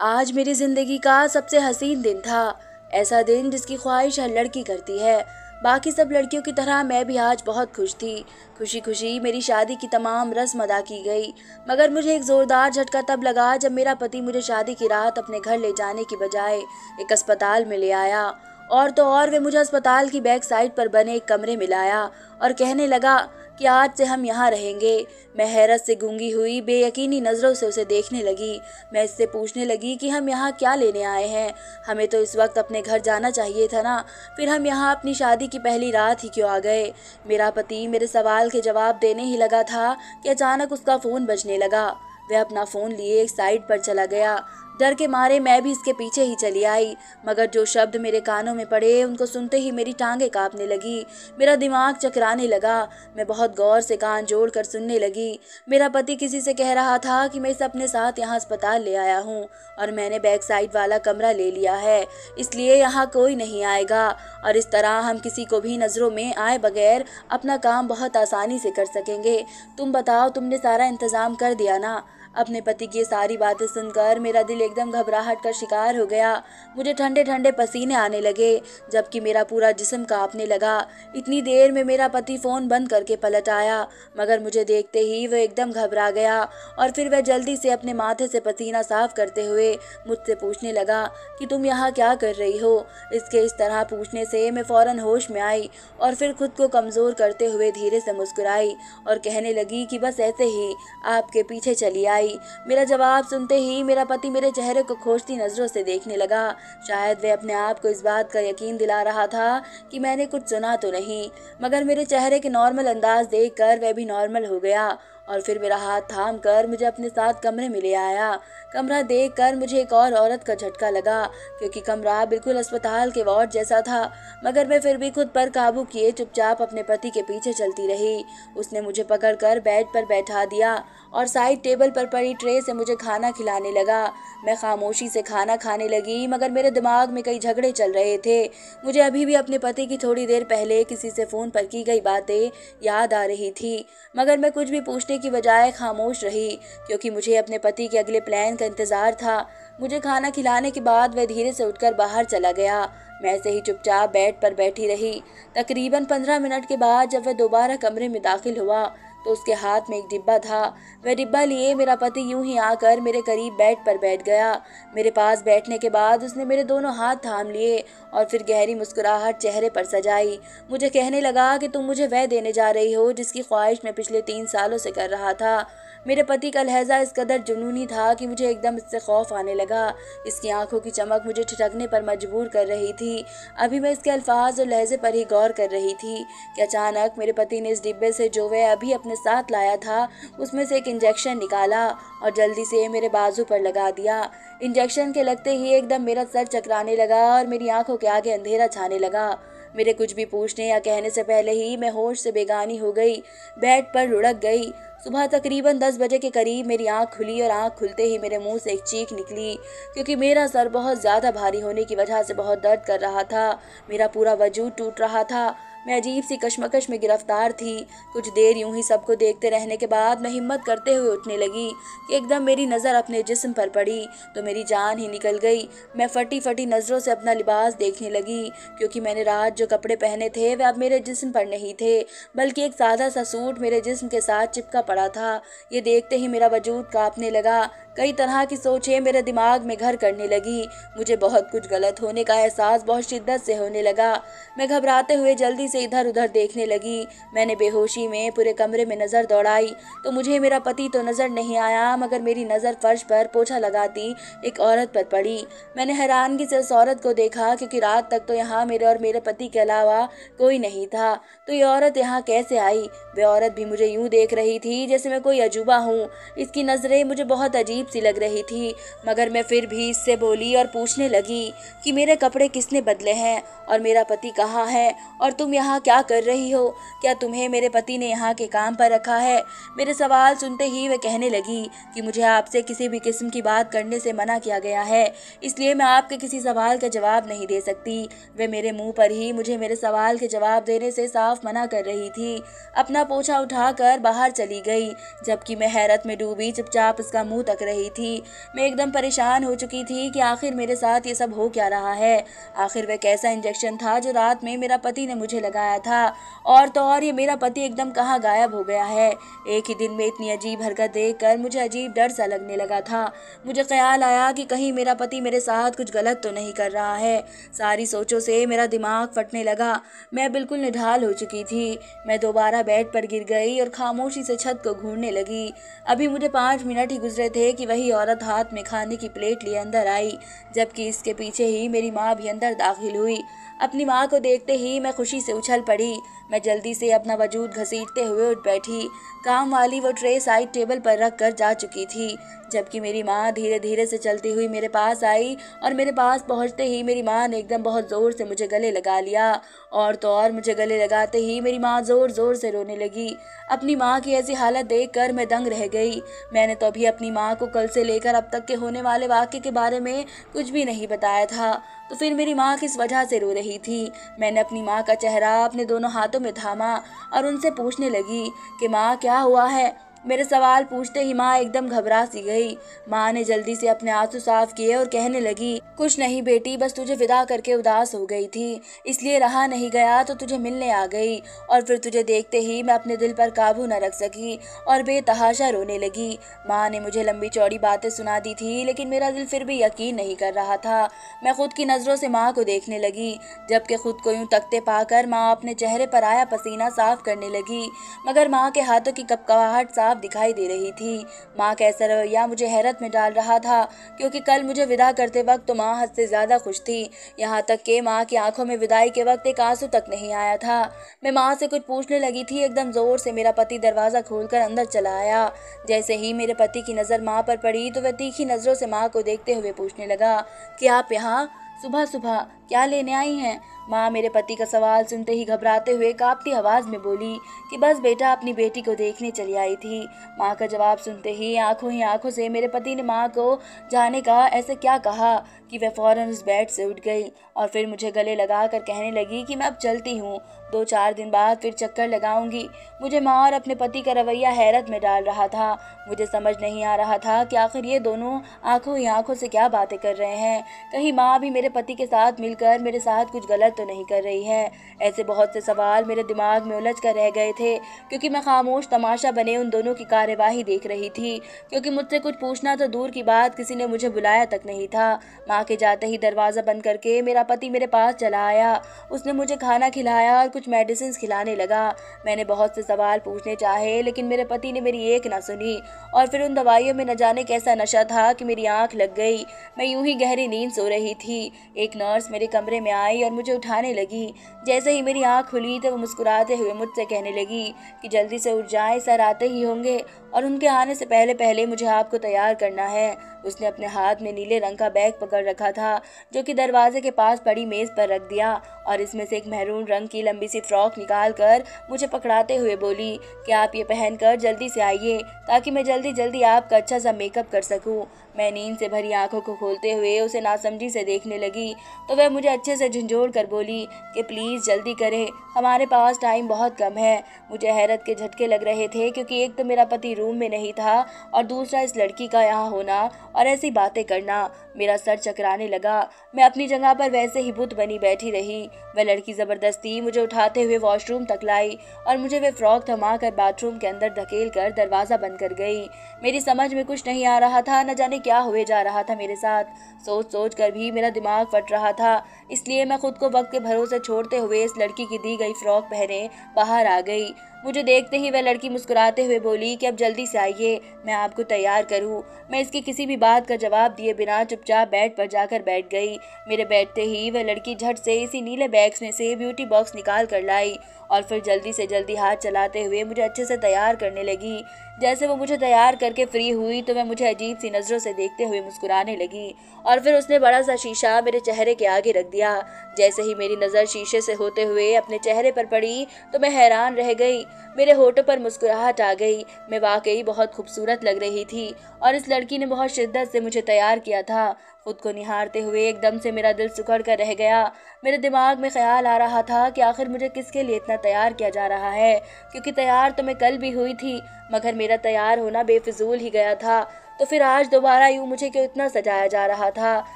आज मेरी ज़िंदगी का सबसे हसीन दिन था। ऐसा दिन जिसकी ख्वाहिश हर लड़की करती है। बाकी सब लड़कियों की तरह मैं भी आज बहुत खुश थी। खुशी खुशी मेरी शादी की तमाम रस्म अदा की गई। मगर मुझे एक ज़ोरदार झटका तब लगा जब मेरा पति मुझे शादी की रात अपने घर ले जाने की बजाय एक अस्पताल में ले आया। और तो और वे मुझे अस्पताल की बैक साइड पर बने एक कमरे में लाया और कहने लगा कि आज से हम यहाँ रहेंगे। मैं हैरत से गूंगी हुई बेयकीनी नज़रों से उसे देखने लगी। मैं इससे पूछने लगी कि हम यहाँ क्या लेने आए हैं। हमें तो इस वक्त अपने घर जाना चाहिए था ना। फिर हम यहाँ अपनी शादी की पहली रात ही क्यों आ गए। मेरा पति मेरे सवाल के जवाब देने ही लगा था कि अचानक उसका फ़ोन बजने लगा। वह अपना फ़ोन लिए एक साइड पर चला गया। डर के मारे मैं भी इसके पीछे ही चली आई। मगर जो शब्द मेरे कानों में पड़े उनको सुनते ही मेरी टांगें कांपने लगी। मेरा दिमाग चकराने लगा। मैं बहुत गौर से कान जोड़ कर सुनने लगी। मेरा पति किसी से कह रहा था कि मैं इसे अपने साथ यहाँ अस्पताल ले आया हूँ और मैंने बैक साइड वाला कमरा ले लिया है, इसलिए यहाँ कोई नहीं आएगा और इस तरह हम किसी को भी नज़रों में आए बगैर अपना काम बहुत आसानी से कर सकेंगे। तुम बताओ, तुमने सारा इंतज़ाम कर दिया ना। अपने पति की सारी बातें सुनकर मेरा दिल एकदम घबराहट का शिकार हो गया। मुझे ठंडे ठंडे पसीने आने लगे जबकि मेरा पूरा जिस्म कांपने लगा। इतनी देर में मेरा पति फ़ोन बंद करके पलट आया, मगर मुझे देखते ही वह एकदम घबरा गया और फिर वह जल्दी से अपने माथे से पसीना साफ करते हुए मुझसे पूछने लगा कि तुम यहाँ क्या कर रही हो। इसके इस तरह पूछने से मैं फ़ौरन होश में आई और फिर खुद को कमज़ोर करते हुए धीरे से मुस्कुराई और कहने लगी कि बस ऐसे ही आपके पीछे चली आई। मेरा जवाब सुनते ही मेरा पति मेरे चेहरे को खोजती नजरों से देखने लगा। शायद वह अपने आप को इस बात का यकीन दिला रहा था कि मैंने कुछ सुना तो नहीं, मगर मेरे चेहरे के नॉर्मल अंदाज देखकर वह भी नॉर्मल हो गया और फिर मेरा हाथ थाम कर मुझे अपने साथ कमरे में ले आया। कमरा देखकर मुझे एक और औरत का झटका लगा क्योंकि कमरा बिल्कुल अस्पताल के वार्ड जैसा था, मगर मैं फिर भी खुद पर काबू किए चुपचाप अपने पति के पीछे चलती रही। उसने मुझे पकड़कर बेड पर बैठा दिया और साइड टेबल पर पड़ी ट्रे से मुझे खाना खिलाने लगा। मैं खामोशी से खाना खाने लगी, मगर मेरे दिमाग में कई झगड़े चल रहे थे। मुझे अभी भी अपने पति की थोड़ी देर पहले किसी से फ़ोन पर की गई बातें याद आ रही थी, मगर मैं कुछ भी पूछने की बजाय खामोश रही क्योंकि मुझे अपने पति के अगले प्लान का इंतज़ार था। मुझे खाना खिलाने के बाद वह धीरे से उठकर बाहर चला गया। मैं ऐसे ही चुपचाप बेड पर बैठी रही। तकरीबन 15 मिनट के बाद जब वह दोबारा कमरे में दाखिल हुआ तो उसके हाथ में एक डिब्बा था। वह डिब्बा लिए मेरा पति यूं ही आकर मेरे करीब बेड पर बैठ गया। मेरे पास बैठने के बाद उसने मेरे दोनों हाथ थाम लिए और फिर गहरी मुस्कुराहट चेहरे पर सजाई। मुझे कहने लगा कि तुम मुझे वह देने जा रही हो जिसकी ख्वाहिश मैं पिछले 3 सालों से कर रहा था। मेरे पति का लहजा इस कदर जुनूनी था कि मुझे एकदम इससे खौफ आने लगा। इसकी आंखों की चमक मुझे ठिठकने पर मजबूर कर रही थी। अभी मैं इसके अल्फाज और लहजे पर ही गौर कर रही थी कि अचानक मेरे पति ने इस डिब्बे से जो वह अभी अपने साथ लाया था उसमें से एक इंजेक्शन निकाला और जल्दी से मेरे बाजू पर लगा दिया। इंजेक्शन के लगते ही एकदम मेरा सर चकराने लगा और मेरी आंखों के आगे अंधेरा छाने लगा। मेरे कुछ भी पूछने या कहने से पहले ही मैं होश से बेगानी हो गई, बेड पर लुढ़क गई। सुबह तकरीबन 10 बजे के करीब मेरी आंख खुली और आंख खुलते ही मेरे मुंह से एक चीख निकली क्योंकि मेरा सर बहुत ज़्यादा भारी होने की वजह से बहुत दर्द कर रहा था। मेरा पूरा वजूद टूट रहा था। मैं अजीब सी कश्मकश में गिरफ्तार थी। कुछ देर यूं ही सबको देखते रहने के बाद मैं हिम्मत करते हुए उठने लगी कि एकदम मेरी नज़र अपने जिस्म पर पड़ी तो मेरी जान ही निकल गई। मैं फटी फटी नज़रों से अपना लिबास देखने लगी क्योंकि मैंने रात जो कपड़े पहने थे वे अब मेरे जिस्म पर नहीं थे, बल्कि एक सादा सा सूट मेरे जिस्म के साथ चिपका पड़ा था। ये देखते ही मेरा वजूद कांपने लगा। कई तरह की सोचें मेरे दिमाग में घर करने लगी। मुझे बहुत कुछ गलत होने का एहसास बहुत शिद्दत से होने लगा। मैं घबराते हुए जल्दी से इधर उधर देखने लगी। मैंने बेहोशी में पूरे कमरे में नज़र दौड़ाई तो मुझे मेरा पति तो नज़र नहीं आया, मगर मेरी नज़र फर्श पर पोछा लगाती एक औरत पर पड़ी। मैंने हैरानगी से उस औरत को देखा क्योंकि रात तक तो यहाँ मेरे और मेरे पति के अलावा कोई नहीं था, तो ये औरत यहाँ कैसे आई। वह औरत भी मुझे यूं देख रही थी जैसे मैं कोई अजूबा हूँ। इसकी नज़रें मुझे बहुत अजीब सी लग रही थी, मगर मैं फिर भी इससे बोली और पूछने लगी कि मेरे कपड़े किसने बदले हैं और मेरा पति कहाँ है और तुम यहाँ क्या कर रही हो। क्या तुम्हें मेरे पति ने यहाँ के काम पर रखा है। मेरे सवाल सुनते ही वह कहने लगी कि मुझे आपसे किसी भी किस्म की बात करने से मना किया गया है, इसलिए मैं आपके किसी सवाल का जवाब नहीं दे सकती। वह मेरे मुंह पर ही मुझे मेरे सवाल के जवाब देने से साफ मना कर रही थी। अपना पोछा उठाकर बाहर चली गई जबकि मैं हैरत में डूबी चुपचाप उसका मुंह तक रही। रही थी। मैं एकदम परेशान हो चुकी थी कि आखिर मेरे साथ ये सब हो क्या रहा है। आखिर वह कैसा इंजेक्शन था जो रात में मेरा पति ने मुझे लगाया था, और तो और ये मेरा पति एकदम कहाँ गायब हो गया है। एक ही दिन में इतनी अजीब हरकत देखकर मुझे अजीब डर सा लगने लगा था। मुझे ख्याल आया कि कहीं मेरा पति मेरे साथ कुछ गलत तो नहीं कर रहा है। सारी सोचों से मेरा दिमाग फटने लगा। मैं बिल्कुल निढाल हो चुकी थी। मैं दोबारा बेड पर गिर गई और खामोशी से छत को घूरने लगी। अभी मुझे 5 मिनट ही गुजरे थे कि वही औरत हाथ में खाने की प्लेट लिए अंदर आई, जबकि इसके पीछे ही मेरी माँ भी अंदर दाखिल हुई। अपनी माँ को देखते ही मैं खुशी से उछल पड़ी। मैं जल्दी से अपना वजूद घसीटते हुए उठ बैठी। काम वाली वो ट्रे साइड टेबल पर रख कर जा चुकी थी, जबकि मेरी माँ धीरे धीरे से चलती हुई मेरे पास आई और मेरे पास पहुंचते ही मेरी माँ ने एकदम बहुत ज़ोर से मुझे गले लगा लिया। और तो और मुझे गले लगाते ही मेरी माँ ज़ोर ज़ोर से रोने लगी। अपनी माँ की ऐसी हालत देखकर मैं दंग रह गई। मैंने तो अभी अपनी माँ को कल से लेकर अब तक के होने वाले वाक़ये के बारे में कुछ भी नहीं बताया था, तो फिर मेरी माँ किस वजह से रो रही थी। मैंने अपनी माँ का चेहरा अपने दोनों हाथों में थामा और उनसे पूछने लगी कि माँ क्या हुआ है। मेरे सवाल पूछते ही माँ एकदम घबरा सी गई। माँ ने जल्दी से अपने आंसू साफ किए और कहने लगी, कुछ नहीं बेटी, बस तुझे विदा करके उदास हो गई थी, इसलिए रहा नहीं गया तो तुझे मिलने आ गई, और फिर तुझे देखते ही मैं अपने दिल पर काबू न रख सकी और बेतहाशा रोने लगी। माँ ने मुझे लंबी चौड़ी बातें सुना दी थी, लेकिन मेरा दिल फिर भी यकीन नहीं कर रहा था। मैं खुद की नज़रों से माँ को देखने लगी, जबकि खुद को यूं तकते पाकर माँ अपने चेहरे पर आया पसीना साफ करने लगी, मगर माँ के हाथों की कपकपाहट साफ दिखाई दे रही थी। माँ का ऐसा रवैया मुझे हैरत में डाल रहा था, क्योंकि कल मुझे विदा करते वक्त तो माँ हद से ज्यादा खुश थी। यहाँ तक कि माँ की आंखों में विदाई के वक्त एक आंसू तक नहीं आया था। मैं माँ से कुछ पूछने लगी थी, एकदम जोर से मेरा पति दरवाजा खोलकर अंदर चला आया। जैसे ही मेरे पति की नजर माँ पर पड़ी तो वह तीखी नजरों से माँ को देखते हुए पूछने लगा कि आप यहाँ सुबह सुबह क्या लेने आई हैं। माँ मेरे पति का सवाल सुनते ही घबराते हुए कांपती आवाज़ में बोली कि बस बेटा अपनी बेटी को देखने चली आई थी। माँ का जवाब सुनते ही आंखों से मेरे पति ने माँ को जाने का ऐसे क्या कहा कि वह फौरन उस बेड से उठ गई और फिर मुझे गले लगा कर कहने लगी कि मैं अब चलती हूँ, 2-4 दिन बाद फिर चक्कर लगाऊंगी। मुझे माँ और अपने पति का रवैया हैरत में डाल रहा था। मुझे समझ नहीं आ रहा था कि आखिर ये दोनों आंखों ही आंखों से क्या बातें कर रहे हैं। कहीं माँ भी मेरे पति के साथ मिलकर मेरे साथ कुछ गलत तो नहीं कर रही है। ऐसे बहुत से सवाल मेरे दिमाग में उलझ कर रह गए थे, क्योंकि मैं खामोश तमाशा बने उन दोनों की कार्यवाही देख रही थी, क्योंकि मुझसे कुछ पूछना तो दूर की बात, किसी ने मुझे बुलाया तक नहीं था। माँ के जाते ही दरवाज़ा बंद करके मेरा पति मेरे पास चला आया। उसने मुझे खाना खिलाया और कुछ मेडिसिन खिलाने लगा। मैंने बहुत से सवाल पूछने चाहे, लेकिन मेरे पति ने मेरी एक ना सुनी, और फिर उन दवाइयों में न जाने कैसा नशा था कि मेरी आंख लग गई। मैं यूं ही गहरी नींद सो रही थी। एक नर्स मेरे कमरे में आई और मुझे उठाने लगी। जैसे ही मेरी आंख खुली तो वो मुस्कुराते हुए मुझसे कहने लगी कि जल्दी से उठ जाएं, सर आते ही होंगे और उनके आने से पहले पहले मुझे आपको तैयार करना है। उसने अपने हाथ में नीले रंग का बैग पकड़ रखा था, जो कि दरवाजे के पास पड़ी मेज पर रख दिया, और इसमें से एक मैरून रंग की लंबी सी फ्रॉक निकाल कर मुझे पकड़ाते हुए बोली कि आप ये पहनकर जल्दी से आइए, ताकि मैं जल्दी जल्दी आपका अच्छा सा मेकअप कर सकूं। मैं नींद से भरी आंखों को खोलते हुए उसे नासमझी से देखने लगी, तो वह मुझे अच्छे से झंझोड़ कर बोली कि प्लीज़ जल्दी करें, हमारे पास टाइम बहुत कम है। मुझे हैरत के झटके लग रहे थे, क्योंकि एक तो मेरा पति रूम में नहीं था और दूसरा इस लड़की का यहाँ होना और ऐसी बातें करना। मेरा सर चकराने लगा। मैं अपनी जगह पर वैसे ही बुत बनी बैठी रही। वह लड़की ज़बरदस्ती मुझे उठाते हुए वॉशरूम तक लाई और मुझे वह फ्रॉक थमा कर बाथरूम के अंदर धकेल कर दरवाज़ा बंद कर गई। मेरी समझ में कुछ नहीं आ रहा था, न जाने क्या हुए जा रहा था मेरे साथ। सोच सोच कर भी मेरा दिमाग फट रहा था, इसलिए मैं खुद को वक्त के भरोसे छोड़ते हुए इस लड़की की दी गई फ्रॉक पहने बाहर आ गई। मुझे देखते ही वह लड़की मुस्कुराते हुए बोली कि अब जल्दी से आइए, मैं आपको तैयार करूं। मैं इसकी किसी भी बात का जवाब दिए बिना चुपचाप बेड पर जाकर बैठ गई। मेरे बैठते ही वह लड़की झट से इसी नीले बैग्स में से ब्यूटी बॉक्स निकाल कर लाई और फिर जल्दी से जल्दी हाथ चलाते हुए मुझे अच्छे से तैयार करने लगी। जैसे वो मुझे तैयार करके फ्री हुई तो वह मुझे अजीब सी नज़रों से देखते हुए मुस्कुराने लगी, और फिर उसने बड़ा सा शीशा मेरे चेहरे के आगे रख दिया। जैसे ही मेरी नज़र शीशे से होते हुए अपने चेहरे पर पड़ी तो मैं हैरान रह गई। मेरे होठों पर मुस्कुराहट आ गई। मैं वाकई बहुत खूबसूरत लग रही थी और इस लड़की ने बहुत शिद्दत से मुझे तैयार किया था। खुद को निहारते हुए एकदम से मेरा दिल सिकुड़ कर रह गया। मेरे दिमाग में ख्याल आ रहा था कि आखिर मुझे किसके लिए इतना तैयार किया जा रहा है, क्योंकि तैयार तो मैं कल भी हुई थी, मगर मेरा तैयार होना बेफिजूल ही गया था। तो फिर आज दोबारा यूँ मुझे क्यों इतना सजाया जा रहा था?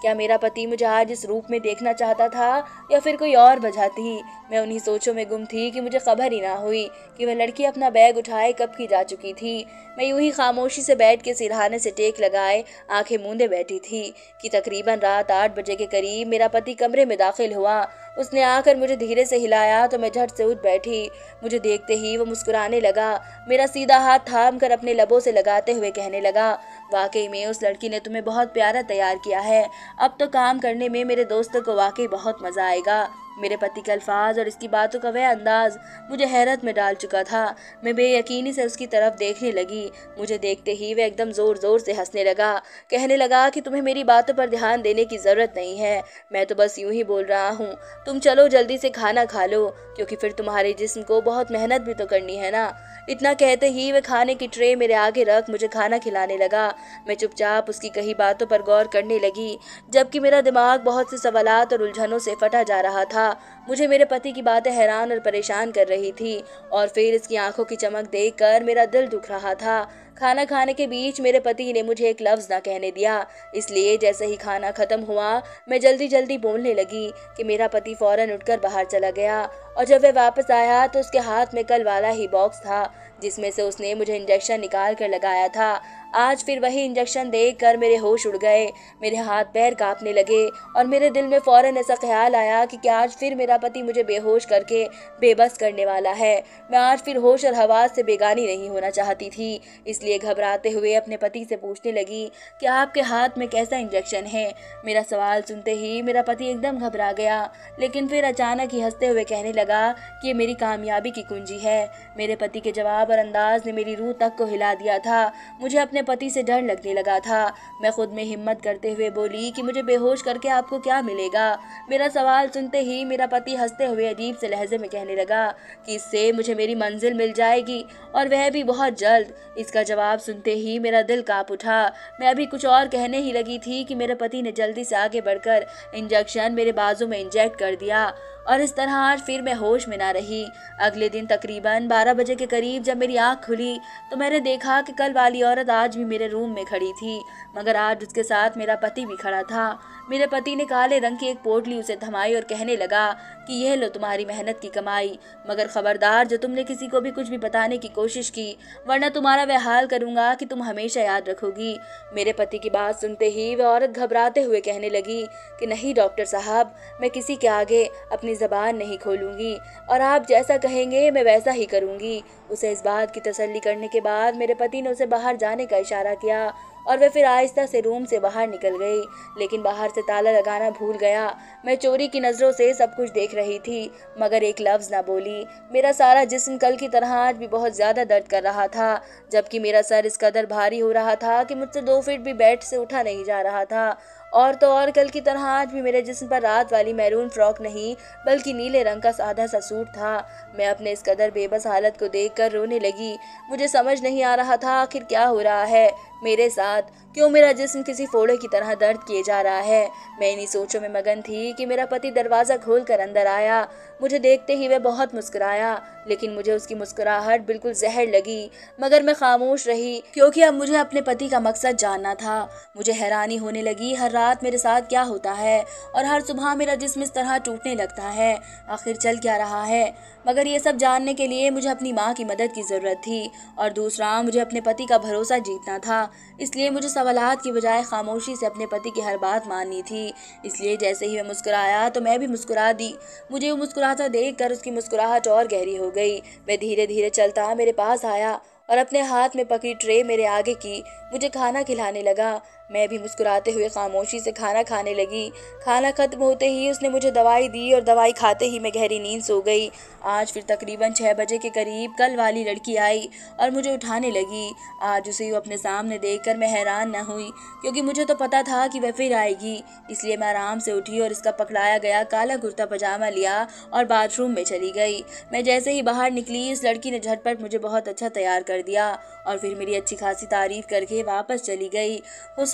क्या मेरा पति मुझे आज इस रूप में देखना चाहता था या फिर कोई और वजह थी? मैं उन्हीं सोचों में गुम थी कि मुझे खबर ही ना हुई कि वह लड़की अपना बैग उठाए कब की जा चुकी थी। मैं यूं ही खामोशी से बैठ के सिरहाने से टेक लगाए आंखें मूंदे बैठी थी कि तकरीबन रात 8 बजे के करीब मेरा पति कमरे में दाखिल हुआ। उसने आकर मुझे धीरे से हिलाया तो मैं झट से उठ बैठी। मुझे देखते ही वो मुस्कुराने लगा, मेरा सीधा हाथ थाम कर अपने लबों से लगाते हुए कहने लगा, वाकई में उस लड़की ने तुम्हें बहुत प्यारा तैयार किया है। अब तो काम करने में मेरे दोस्तों को वाकई बहुत मजा आएगा। मेरे पति के अल्फाज और इसकी बातों का वह अंदाज मुझे हैरत में डाल चुका था। मैं बेयकीनी से उसकी तरफ देखने लगी। मुझे देखते ही वह एकदम जोर जोर से हंसने लगा। कहने लगा कि तुम्हें मेरी बातों पर ध्यान देने की जरूरत नहीं है, मैं तो बस यूं ही बोल रहा हूँ। तुम चलो जल्दी से खाना खा लो, क्योंकि फिर तुम्हारे जिस्म को बहुत मेहनत भी तो करनी है ना। इतना कहते ही वह खाने की ट्रे मेरे आगे रख मुझे खाना खिलाने लगा। मैं चुपचाप उसकी कही बातों पर गौर करने लगी, जबकि मेरा दिमाग बहुत से सवालात और उलझनों से फटा जा रहा था। मुझे मेरे पति की बातें हैरान और परेशान कर रही थी और फिर इसकी आंखों की चमक देखकर मेरा दिल दुख रहा था। खाना खाने के बीच मेरे पति ने मुझे एक लफ्ज ना कहने दिया, इसलिए जैसे ही खाना खत्म हुआ मैं जल्दी जल्दी बोलने लगी कि मेरा पति फौरन उठकर बाहर चला गया। और जब वह वापस आया तो उसके हाथ में कल वाला ही बॉक्स था जिसमें से उसने मुझे इंजेक्शन निकाल कर लगाया था। आज फिर वही इंजेक्शन देखकर मेरे होश उड़ गए, मेरे हाथ पैर कांपने लगे और मेरे दिल में फौरन ऐसा ख्याल आया कि क्या आज फिर मेरा पति मुझे बेहोश करके बेबस करने वाला है। मैं आज फिर होश और हवास से बेगानी नहीं होना चाहती थी, इसलिए घबराते हुए अपने पति से पूछने लगी कि आपके हाथ में कैसा इंजेक्शन है। मेरा सवाल सुनते ही मेरा पति एकदम घबरा गया, लेकिन फिर अचानक ही हंसते हुए कहने लगा कि ये मेरी कामयाबी की कुंजी है। मेरे पति के जवाब और अंदाज ने मेरी रूह तक को हिला दिया था। मुझे अपने पति से डर लगने लगा था। मैं खुद में हिम्मत करते हुए बोली कि मुझे बेहोश करके आपको क्या मिलेगा। मेरा सवाल सुनते ही मेरा पति हंसते हुए अजीब से लहजे में कहने लगा कि इससे मुझे मेरी मंजिल मिल जाएगी और वह भी बहुत जल्द। इसका जवाब सुनते ही मेरा दिल कांप उठा। मैं अभी कुछ और कहने ही लगी थी कि मेरे पति ने जल्दी से आगे बढ़कर इंजेक्शन मेरे बाजू में इंजेक्ट कर दिया और इस तरह आज फिर मैं होश में ना रही। अगले दिन तकरीबन 12 बजे के करीब जब मेरी आंख खुली तो मैंने देखा कि कल वाली औरत आज भी मेरे रूम में खड़ी थी, मगर आज उसके साथ मेरा पति भी खड़ा था। मेरे पति ने काले रंग की एक पोटली उसे थमाई और कहने लगा कि यह लो तुम्हारी मेहनत की कमाई, मगर खबरदार जो तुमने किसी को भी कुछ भी बताने की कोशिश की, वरना तुम्हारा वह हाल करूंगा कि तुम हमेशा याद रखोगी। मेरे पति की बात सुनते ही वह औरत घबराते हुए कहने लगी कि नहीं डॉक्टर साहब, मैं किसी के आगे अपनी ज़बान नहीं खोलूंगी और आप जैसा कहेंगे मैं वैसा ही करूंगी। उसे इस बात की तसल्ली करने के बाद मेरे पति ने उसे बाहर जाने का इशारा किया और वह फिर आहिस्ता से रूम से बाहर निकल गई, लेकिन बाहर से ताला लगाना भूल गया। मैं चोरी की नज़रों से सब कुछ देख रही थी, मगर एक लफ्ज़ ना बोली। मेरा सारा जिस्म कल की तरह आज भी बहुत ज़्यादा दर्द कर रहा था, जबकि मेरा सर इस कदर भारी हो रहा था कि मुझसे 2 फीट भी बेड से उठा नहीं जा रहा था। और तो और कल की तरह आज भी मेरे जिस्म पर रात वाली मैरून फ्रॉक नहीं बल्कि नीले रंग का सादा सा सूट था। मैं अपने इस कदर बेबस हालत को देखकर रोने लगी। मुझे समझ नहीं आ रहा था आखिर क्या हो रहा है मेरे साथ, क्यों मेरा जिस्म किसी फोड़े की तरह दर्द किए जा रहा है। मैं इन्हीं सोचों में मगन थी कि मेरा पति दरवाज़ा खोलकर अंदर आया। मुझे देखते ही वह बहुत मुस्कुराया, लेकिन मुझे उसकी मुस्कुराहट बिल्कुल जहर लगी, मगर मैं खामोश रही क्योंकि अब मुझे अपने पति का मकसद जानना था। मुझे हैरानी होने लगी हर रात मेरे साथ क्या होता है और हर सुबह मेरा जिस्म इस तरह टूटने लगता है, आखिर चल क्या रहा है। मगर ये सब जानने के लिए मुझे अपनी माँ की मदद की ज़रूरत थी और दूसरा मुझे अपने पति का भरोसा जीतना था। इसलिए मुझे सवालात की बजाय खामोशी से अपने पति की हर बात माननी थी। इसलिए जैसे ही वह मुस्कुराया तो मैं भी मुस्कुरा दी। मुझे वो मुस्कुराता देखकर उसकी मुस्कुराहट और गहरी हो गई। वह धीरे धीरे चलता मेरे पास आया और अपने हाथ में पकड़ी ट्रे मेरे आगे की मुझे खाना खिलाने लगा। मैं भी मुस्कुराते हुए खामोशी से खाना खाने लगी। खाना खत्म होते ही उसने मुझे दवाई दी और दवाई खाते ही मैं गहरी नींद सो गई। आज फिर तकरीबन 6 बजे के करीब कल वाली लड़की आई और मुझे उठाने लगी। आज उसे अपने सामने देखकर मैं हैरान न हुई, क्योंकि मुझे तो पता था कि वह फिर आएगी। इसलिए मैं आराम से उठी और इसका पकड़ाया गया काला कुर्ता पजामा लिया और बाथरूम में चली गई। मैं जैसे ही बाहर निकली इस लड़की ने झटपट मुझे बहुत अच्छा तैयार कर दिया और फिर मेरी अच्छी खासी तारीफ करके वापस चली गई।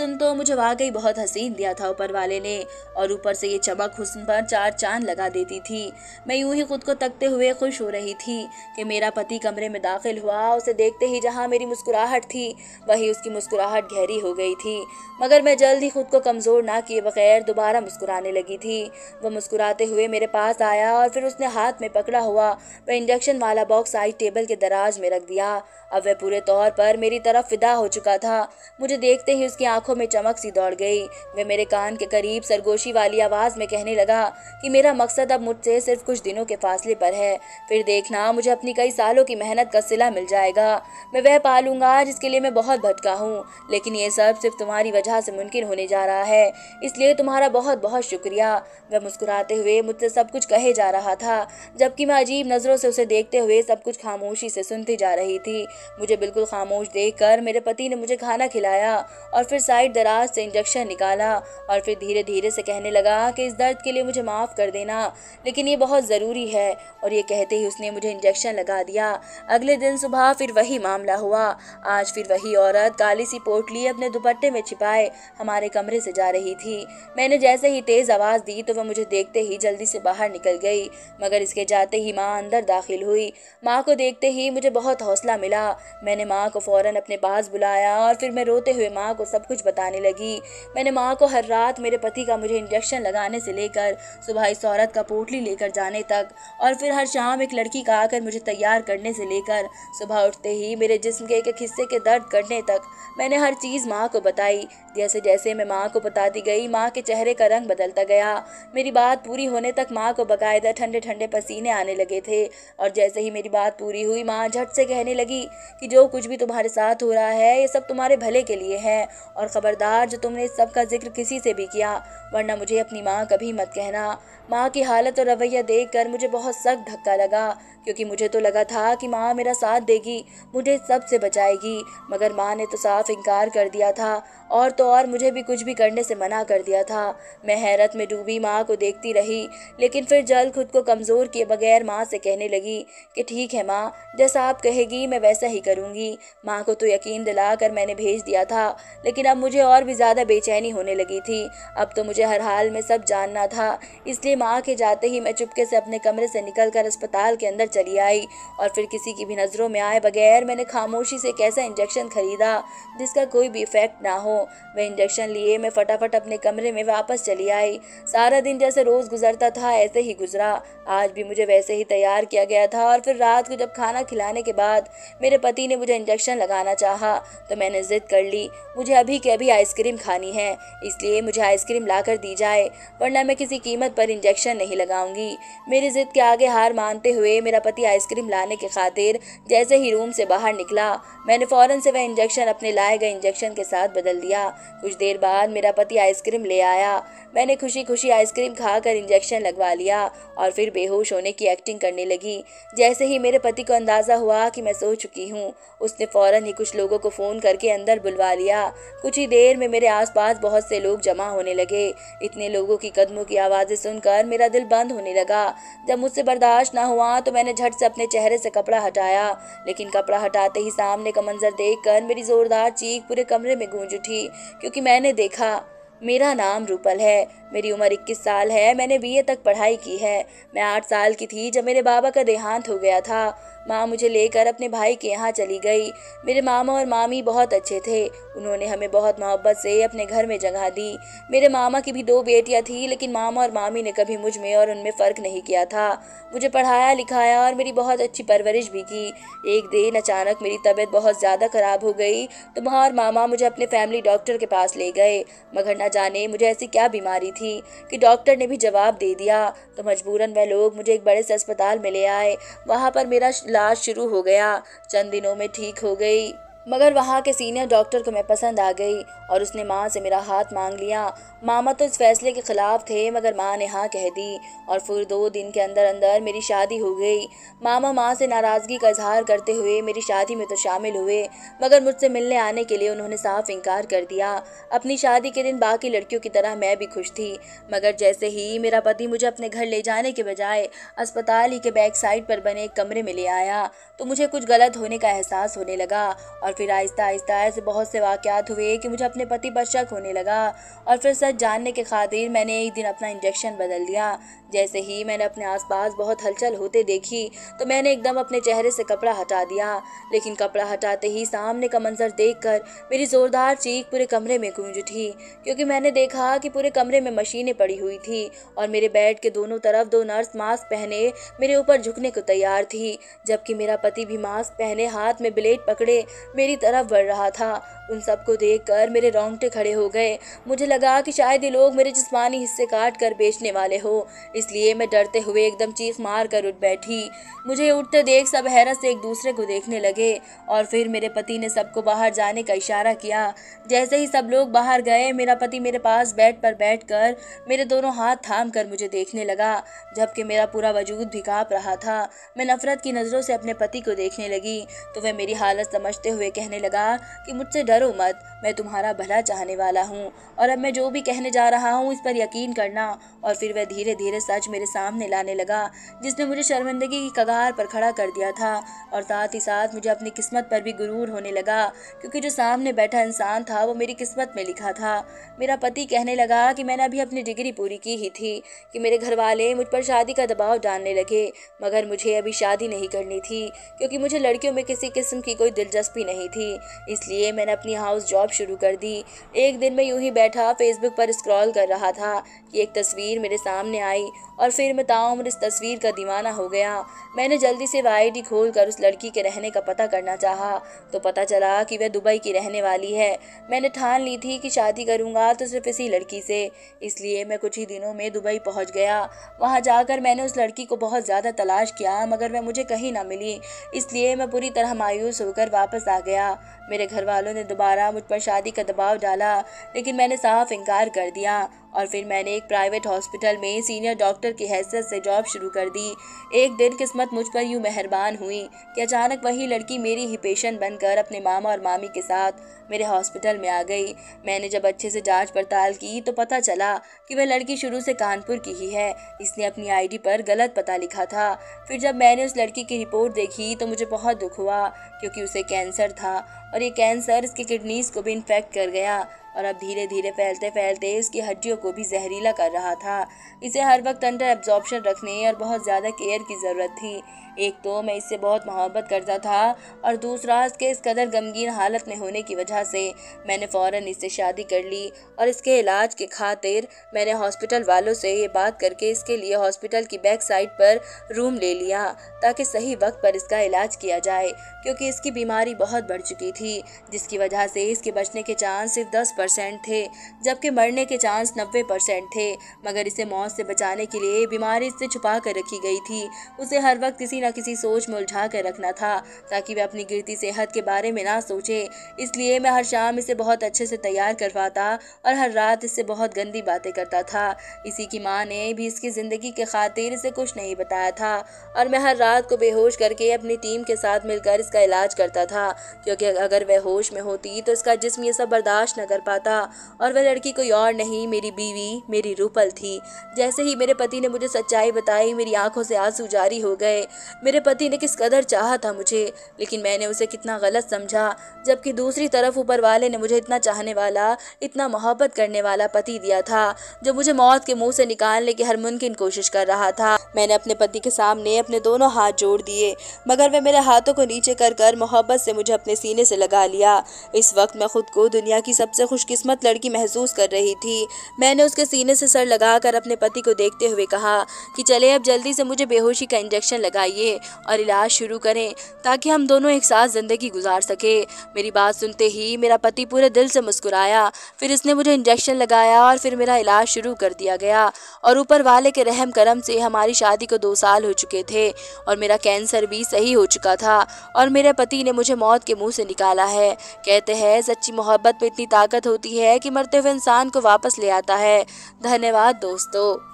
सुन तो मुझे वाकई बहुत हसीन दिया था ऊपर वाले ने, और ऊपर से ये चमक हुस्न पर चार चांद लगा देती थी। मैं यूं ही खुद को तकते हुए खुश हो रही थी कि मेरा पति कमरे में दाखिल हुआ। उसे देखते ही जहां मेरी मुस्कुराहट थी वहीं उसकी मुस्कुराहट गहरी हो गई थी, मगर मैं जल्द ही खुद को कमज़ोर ना किए बगैर दोबारा मुस्कुराने लगी थी। वह मुस्कुराते हुए मेरे पास आया और फिर उसने हाथ में पकड़ा हुआ वह इंजेक्शन वाला बॉक्स साइड टेबल के दराज में रख दिया। अब वह पूरे तौर पर मेरी तरफ फिदा हो चुका था। मुझे देखते ही उसकी आंखों में चमक सी दौड़ गई। वह मेरे कान के करीब सरगोशी वाली आवाज़ में कहने लगा कि मेरा मकसद अब मुझसे सिर्फ कुछ दिनों के फासले पर है, फिर देखना मुझे अपनी कई सालों की मेहनत का सिला मिल जाएगा। मैं वह पालूंगा जिसके लिए मैं बहुत भटका हूँ, लेकिन ये सब सिर्फ तुम्हारी वजह से मुमकिन होने जा रहा है, इसलिए तुम्हारा बहुत बहुत शुक्रिया। वह मुस्कुराते हुए मुझसे सब कुछ कहे जा रहा था, जबकि मैं अजीब नज़रों से उसे देखते हुए सब कुछ खामोशी से सुनती जा रही थी। मुझे बिल्कुल खामोश देखकर मेरे पति ने मुझे खाना खिलाया और फिर साइड दराज से इंजेक्शन निकाला और फिर धीरे धीरे से कहने लगा कि इस दर्द के लिए मुझे माफ़ कर देना, लेकिन ये बहुत ज़रूरी है। और ये कहते ही उसने मुझे इंजेक्शन लगा दिया। अगले दिन सुबह फिर वही मामला हुआ। आज फिर वही औरत काली सी पोटली अपने दुपट्टे में छिपाए हमारे कमरे से जा रही थी। मैंने जैसे ही तेज़ आवाज़ दी तो वह मुझे देखते ही जल्दी से बाहर निकल गई, मगर इसके जाते ही माँ अंदर दाखिल हुई। माँ को देखते ही मुझे बहुत हौसला मिला। मैंने माँ को फ़ौरन अपने पास बुलाया और फिर मैं रोते हुए माँ को सब कुछ बताने लगी। मैंने माँ को हर रात मेरे पति का मुझे इंजेक्शन लगाने से लेकर सुबह इस औरत का पोटली लेकर जाने तक, और फिर हर शाम एक लड़की का आकर मुझे तैयार करने से लेकर सुबह उठते ही मेरे जिस्म के एक एक हिस्से के दर्द करने तक मैंने हर चीज़ माँ को बताई। जैसे जैसे मैं माँ को बताती गई माँ के चेहरे का रंग बदलता गया। मेरी बात पूरी होने तक माँ को बाकायदा ठंडे ठंडे पसीने आने लगे थे, और जैसे ही मेरी बात पूरी हुई माँ झट से कहने लगी कि जो कुछ भी तुम्हारे साथ हो रहा है ये सब तुम्हारे भले के लिए है, और ख़बरदार जो तुमने इस सब का जिक्र किसी से भी किया वरना मुझे अपनी माँ कभी मत कहना। माँ की हालत और रवैया देखकर मुझे बहुत सख्त धक्का लगा, क्योंकि मुझे तो लगा था कि माँ मेरा साथ देगी, मुझे इस सब से बचाएगी, मगर माँ ने तो साफ इनकार कर दिया था, और तो और मुझे भी कुछ भी करने से मना कर दिया था। मैं हैरत में डूबी माँ को देखती रही, लेकिन फिर जल्द खुद को कमज़ोर किए बगैर माँ से कहने लगी कि ठीक है माँ, जैसा आप कहेगी मैं वैसा ही करूँगी। माँ को तो यकीन दिलाकर मैंने भेज दिया था, लेकिन अब मुझे और भी ज़्यादा बेचैनी होने लगी थी। अब तो मुझे हर हाल में सब जानना था, इसलिए माँ के जाते ही मैं चुपके से अपने कमरे से निकलकर अस्पताल के अंदर चली आई, और फिर किसी की भी नज़रों में आए बगैर मैंने खामोशी से एक ऐसा इंजेक्शन खरीदा जिसका कोई भी इफेक्ट ना हो। वह इंजेक्शन लिए मैं फटाफट अपने कमरे में वापस चली आई। सारा दिन जैसे रोज़ गुजरता था ऐसे ही गुजरा। आज भी मुझे वैसे ही तैयार किया गया था, और फिर रात को जब खाना खिलाने के बाद मेरे पति ने मुझे इंजेक्शन लगाना चाहा तो मैंने जिद कर ली, मुझे अभी के अभी आइसक्रीम खानी है, इसलिए मुझे आइसक्रीम लाकर दी जाए, वरना मैं किसी कीमत पर इंजेक्शन नहीं लगाऊंगी। मेरी जिद के आगे हार मानते हुए मेरा पति आइसक्रीम लाने के खातिर जैसे ही रूम से बाहर निकला मैंने फ़ौरन से वह इंजेक्शन अपने लाए गए इंजेक्शन के साथ बदल दिया। कुछ देर बाद मेरा पति आइसक्रीम ले आया। मैंने खुशी खुशी आइसक्रीम खाकर इंजेक्शन लगवा लिया और फिर बेहोश होने की एक्टिंग करने लगी। जैसे ही मेरे पति को अंदाज़ा हुआ कि मैं सो चुकी हूँ उसने फ़ौरन ही कुछ लोगों को फ़ोन करके अंदर बुलवा लिया। कुछ ही देर में मेरे आसपास बहुत से लोग जमा होने लगे। इतने लोगों की कदमों की आवाज़ें सुनकर मेरा दिल बंद होने लगा। जब मुझसे बर्दाश्त ना हुआ तो मैंने झट से अपने चेहरे से कपड़ा हटाया, लेकिन कपड़ा हटाते ही सामने का मंजर देखकर मेरी ज़ोरदार चीख पूरे कमरे में गूंज उठी, क्योंकि मैंने देखा मेरा नाम रूपल है, मेरी उम्र 21 साल है, मैंने बीए तक पढ़ाई की है। मैं 8 साल की थी जब मेरे बाबा का देहांत हो गया था। माँ मुझे लेकर अपने भाई के यहाँ चली गई। मेरे मामा और मामी बहुत अच्छे थे, उन्होंने हमें बहुत मोहब्बत से अपने घर में जगह दी। मेरे मामा की भी 2 बेटियाँ थीं, लेकिन मामा और मामी ने कभी मुझ में और उनमें फ़र्क नहीं किया था। मुझे पढ़ाया लिखाया और मेरी बहुत अच्छी परवरिश भी की। एक दिन अचानक मेरी तबीयत बहुत ज़्यादा ख़राब हो गई तो माँ और मामा मुझे अपने फैमिली डॉक्टर के पास ले गए, मगर न जाने मुझे ऐसी क्या बीमारी थी कि डॉक्टर ने भी जवाब दे दिया। तो मजबूरन वह लोग मुझे एक बड़े से अस्पताल में ले आए। वहाँ पर मेरा इलाज शुरू हो गया। चंद दिनों में ठीक हो गई, मगर वहाँ के सीनियर डॉक्टर को मैं पसंद आ गई और उसने माँ से मेरा हाथ मांग लिया। मामा तो इस फैसले के खिलाफ थे, मगर माँ ने हाँ कह दी और फिर 2 दिन के अंदर अंदर मेरी शादी हो गई। मामा माँ से नाराज़गी का इजहार करते हुए मेरी शादी में तो शामिल हुए, मगर मुझसे मिलने आने के लिए उन्होंने साफ इनकार कर दिया। अपनी शादी के दिन बाकी लड़कियों की तरह मैं भी खुश थी, मगर जैसे ही मेरा पति मुझे अपने घर ले जाने के बजाय अस्पताल ही के बैक साइड पर बने एक कमरे में ले आया तो मुझे कुछ गलत होने का एहसास होने लगा, और फिर आहिस्ता आहिस्ता ऐसे बहुत से वाक़यात हुए कि मुझे अपने पति पर शक होने लगा और फिर सच जानने के खातिर मैंने एक दिन अपना इंजेक्शन बदल दिया। जैसे ही मैंने अपने आसपास बहुत हलचल होते देखी तो मैंने एकदम अपने चेहरे से कपड़ा हटा दिया, लेकिन कपड़ा हटाते ही सामने का मंजर देखकर मेरी जोरदार चीख पूरे कमरे में गूंज उठी, क्योंकि मैंने देखा कि पूरे कमरे में मशीनें पड़ी हुई थी और मेरे बेड के दोनों तरफ 2 नर्स मास्क पहने मेरे ऊपर झुकने को तैयार थी, जबकि मेरा पति भी मास्क पहने हाथ में ब्लेड पकड़े मेरी तरफ बढ़ रहा था। उन सबको देखकर मेरे रोंगटे खड़े हो गए। मुझे लगा कि शायद ये लोग मेरे जिस्मानी हिस्से काट कर बेचने वाले हो, इसलिए मैं डरते हुए एकदम चीख मार कर उठ बैठी। मुझे उठते देख सब हैरत से एक दूसरे को देखने लगे और फिर मेरे पति ने सबको बाहर जाने का इशारा किया। जैसे ही सब लोग बाहर गए, मेरा पति मेरे पास बेड पर बैठकर मेरे दोनों हाथ थाम कर मुझे देखने लगा, जबकि मेरा पूरा वजूद भी काँप रहा था। मैं नफरत की नज़रों से अपने पति को देखने लगी तो वह मेरी हालत समझते हुए कहने लगा कि मुझसे डरो मत, मैं तुम्हारा भला चाहने वाला हूँ और अब मैं जो भी कहने जा रहा हूँ इस पर यकीन करना। और फिर वह धीरे धीरे सच मेरे सामने लाने लगा, जिसने मुझे शर्मिंदगी की कगार पर खड़ा कर दिया था और साथ ही साथ मुझे अपनी किस्मत पर भी गुरूर होने लगा, क्योंकि जो सामने बैठा इंसान था वो मेरी किस्मत में लिखा था। मेरा पति कहने लगा कि मैंने अभी अपनी डिग्री पूरी की ही थी कि मेरे घर वाले मुझ पर शादी का दबाव डालने लगे, मगर मुझे अभी शादी नहीं करनी थी क्योंकि मुझे लड़कियों में किसी किस्म की कोई दिलचस्पी नहीं थी। इसलिए मैंने अपनी हाउस जॉब शुरू कर दी। एक दिन मैं यूं ही बैठा फेसबुक पर स्क्रॉल कर रहा था कि एक तस्वीर मेरे सामने आई और फिर मैं ताउम्र इस तस्वीर का दीवाना हो गया। मैंने जल्दी से वह आईडी खोलकर उस लड़की के रहने का पता करना चाहा तो पता चला कि वह दुबई की रहने वाली है। मैंने ठान ली थी कि शादी करूंगा तो सिर्फ इसी लड़की से, इसलिए मैं कुछ ही दिनों में दुबई पहुंच गया। वहां जाकर मैंने उस लड़की को बहुत ज़्यादा तलाश किया, मगर वह मुझे कहीं ना मिली, इसलिए मैं पूरी तरह मायूस होकर वापस आ गया। मेरे घर वालों ने दोबारा मुझ पर शादी का दबाव डाला, लेकिन मैंने साफ इनकार कर दिया और फिर मैंने एक प्राइवेट हॉस्पिटल में सीनियर डॉक्टर की हैसियत से जॉब शुरू कर दी। एक दिन किस्मत मुझ पर यूं मेहरबान हुई कि अचानक वही लड़की मेरी ही पेशेंट बनकर अपने मामा और मामी के साथ मेरे हॉस्पिटल में आ गई। मैंने जब अच्छे से जांच पड़ताल की तो पता चला कि वह लड़की शुरू से कानपुर की ही है, इसने अपनी आईडी पर गलत पता लिखा था। फिर जब मैंने उस लड़की की रिपोर्ट देखी तो मुझे बहुत दुख हुआ, क्योंकि उसे कैंसर था और ये कैंसर इसकी किडनीज को भी इन्फेक्ट कर गया और अब धीरे धीरे फैलते फैलते इसकी हड्डियों को भी जहरीला कर रहा था। इसे हर वक्त अंडर एब्जॉर्प्शन रखने और बहुत ज़्यादा केयर की ज़रूरत थी। एक तो मैं इससे बहुत मोहब्बत करता था और दूसरा इसके इस कदर गमगीन हालत में होने की वजह से मैंने फ़ौरन इससे शादी कर ली और इसके इलाज के खातिर मैंने हॉस्पिटल वालों से ये बात करके इसके लिए हॉस्पिटल की बैक साइड पर रूम ले लिया ताकि सही वक्त पर इसका इलाज किया जाए, क्योंकि इसकी बीमारी बहुत बढ़ चुकी थी, जिसकी वजह से इसके बचने के चांस सिर्फ 10% थे, जबकि मरने के चांस 90% थे। मगर इसे मौत से बचाने के लिए बीमारी इससे छुपा कर रखी गई थी। उसे हर वक्त किसी न किसी सोच में उलझा कर रखना था ताकि वह अपनी गिरती सेहत के बारे में ना सोचे। इसलिए मैं हर शाम इसे बहुत अच्छे से तैयार करवाता और हर रात इससे बहुत गंदी बातें करता था। इसी की माँ ने भी इसकी ज़िंदगी के खातिर इसे कुछ नहीं बताया था और मैं हर रात को बेहोश करके अपनी टीम के साथ मिलकर इसका इलाज करता था, क्योंकि अगर वह होश में होती तो इसका जिस्म ये सब बर्दाश्त न कर पाता। और वह लड़की कोई और नहीं, मेरी बीवी, मेरी रूपल थी। जैसे ही मेरे पति ने मुझे सच्चाई बताई, मेरी आंखों से आंसू जारी हो गए। मेरे पति ने किस कदर चाहा था मुझे, लेकिन मैंने उसे कितना गलत समझा, जबकि दूसरी तरफ ऊपर वाले ने मुझे इतना चाहने वाला, इतना मोहब्बत करने वाला पति दिया था जो मुझे मौत के मुंह से निकालने की हर मुमकिन कोशिश कर रहा था। मैंने अपने पति के सामने अपने दोनों हाथ जोड़ दिए, मगर वह मेरे हाथों को नीचे कर मोहब्बत से मुझे अपने सीने से लगा लिया। इस वक्त मैं खुद को दुनिया की सबसे खुशकिस्मत लड़की महसूस कर रही थी। मैंने उसके सीने से सर लगाकर अपने पति को देखते हुए कहा कि चले अब जल्दी से मुझे बेहोशी का इंजेक्शन लगाइए और इलाज शुरू करें ताकि हम दोनों एक साथ जिंदगी गुजार सके। मेरी बात सुनते ही मेरा पति पूरे दिल से मुस्कुराया। फिर इसने मुझे इंजेक्शन लगाया और फिर मेरा इलाज शुरू कर दिया गया और ऊपर वाले के रहम करम से हमारी शादी को 2 साल हो चुके थे और मेरा कैंसर भी सही हो चुका था और मेरे पति ने मुझे मौत के मुंह से निकाला है। कहते हैं सच्ची मोहब्बत में इतनी ताकत होती है कि मरते हुए इंसान को वापस ले आता है। धन्यवाद दोस्तों।